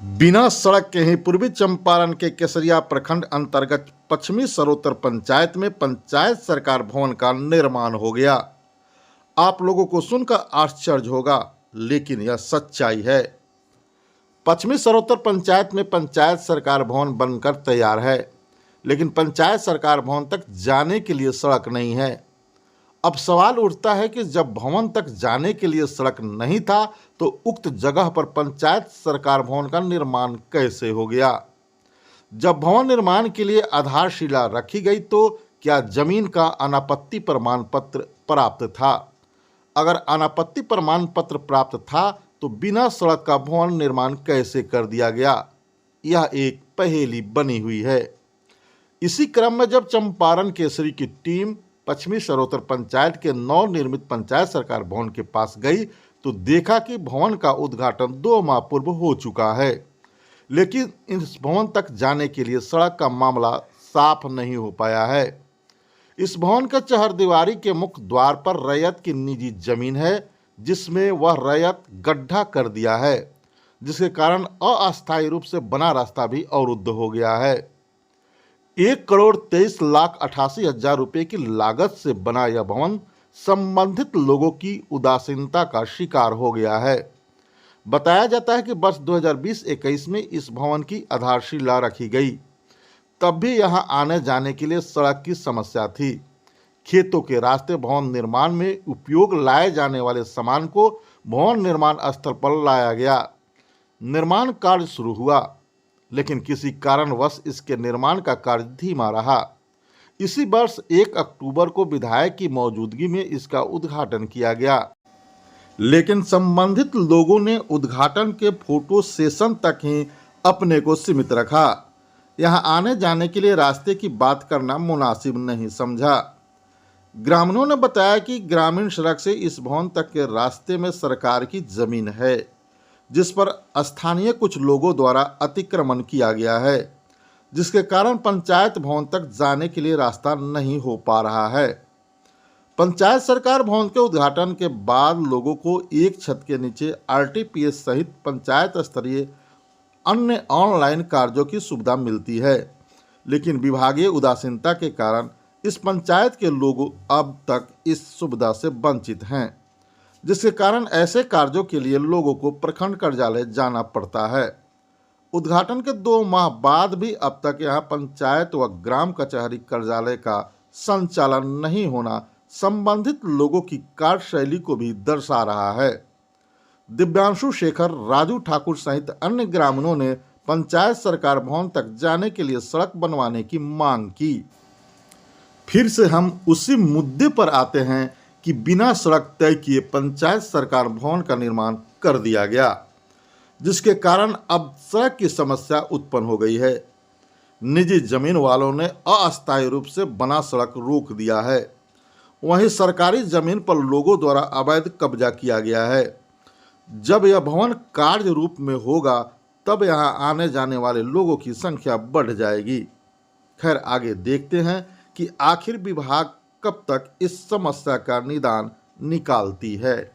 बिना सड़क के ही पूर्वी चंपारण के केसरिया प्रखंड अंतर्गत पश्चिमी सरोतर पंचायत में पंचायत सरकार भवन का निर्माण हो गया। आप लोगों को सुनकर आश्चर्य होगा, लेकिन यह सच्चाई है। पश्चिमी सरोतर पंचायत में पंचायत सरकार भवन बनकर तैयार है, लेकिन पंचायत सरकार भवन तक जाने के लिए सड़क नहीं है। अब सवाल उठता है कि जब भवन तक जाने के लिए सड़क नहीं था तो उक्त जगह पर पंचायत सरकार भवन का निर्माण कैसे हो गया। जब भवन निर्माण के लिए आधारशिला रखी गई तो क्या जमीन का अनापत्ति प्रमाण पत्र प्राप्त था? अगर अनापत्ति प्रमाण पत्र प्राप्त था तो बिना सड़क का भवन निर्माण कैसे कर दिया गया? यह एक पहेली बनी हुई है। इसी क्रम में जब चंपारण केसरी की टीम पश्चिमी सरोतर पंचायत के नवनिर्मित पंचायत सरकार भवन के पास गई तो देखा कि भवन का उद्घाटन 2 माह पूर्व हो चुका है, लेकिन इस भवन तक जाने के लिए सड़क का मामला साफ नहीं हो पाया है। इस भवन के चहारदीवारी के मुख्य द्वार पर रैयत की निजी जमीन है, जिसमें वह रैयत गड्ढा कर दिया है, जिसके कारण अस्थायी रूप से बना रास्ता भी अवरुद्ध हो गया है। 1,23,88,000 रुपए की लागत से बना यह भवन संबंधित लोगों की उदासीनता का शिकार हो गया है। बताया जाता है कि वर्ष 2020-21 में इस भवन की आधारशिला रखी गई, तब भी यहां आने जाने के लिए सड़क की समस्या थी। खेतों के रास्ते भवन निर्माण में उपयोग लाए जाने वाले सामान को भवन निर्माण स्थल पर लाया गया। निर्माण कार्य शुरू हुआ, लेकिन किसी कारणवश इसके निर्माण का कार्य धीमा रहा। इसी वर्ष 1 अक्टूबर को विधायक की मौजूदगी में इसका उद्घाटन किया गया, लेकिन संबंधित लोगों ने उद्घाटन के फोटो सेशन तक ही अपने को सीमित रखा। यहां आने जाने के लिए रास्ते की बात करना मुनासिब नहीं समझा। ग्रामीणों ने बताया कि ग्रामीण सड़क से इस भवन तक के रास्ते में सरकार की जमीन है, जिस पर स्थानीय कुछ लोगों द्वारा अतिक्रमण किया गया है, जिसके कारण पंचायत भवन तक जाने के लिए रास्ता नहीं हो पा रहा है। पंचायत सरकार भवन के उद्घाटन के बाद लोगों को एक छत के नीचे आरटीपीएस सहित पंचायत स्तरीय अन्य ऑनलाइन कार्यों की सुविधा मिलती है, लेकिन विभागीय उदासीनता के कारण इस पंचायत के लोग अब तक इस सुविधा से वंचित हैं, जिसके कारण ऐसे कार्यों के लिए लोगों को प्रखंड कार्यालय जाना पड़ता है। उद्घाटन के 2 माह बाद भी अब तक यहां पंचायत व ग्राम कचहरी कार्यालय का संचालन नहीं होना संबंधित लोगों की कार्यशैली को भी दर्शा रहा है। दिव्यांशु शेखर, राजू ठाकुर सहित अन्य ग्रामीणों ने पंचायत सरकार भवन तक जाने के लिए सड़क बनवाने की मांग की। फिर से हम उसी मुद्दे पर आते हैं कि बिना सड़क तय किए पंचायत सरकार भवन का निर्माण कर दिया गया, जिसके कारण अब सड़क की समस्या उत्पन्न हो गई है। निजी जमीन वालों ने अस्थायी रूप से बना सड़क रोक दिया है, वहीं सरकारी जमीन पर लोगों द्वारा अवैध कब्जा किया गया है। जब यह भवन कार्य रूप में होगा तब यहां आने जाने वाले लोगों की संख्या बढ़ जाएगी। खैर, आगे देखते हैं कि आखिर विभाग कब तक इस समस्या का निदान निकालती है।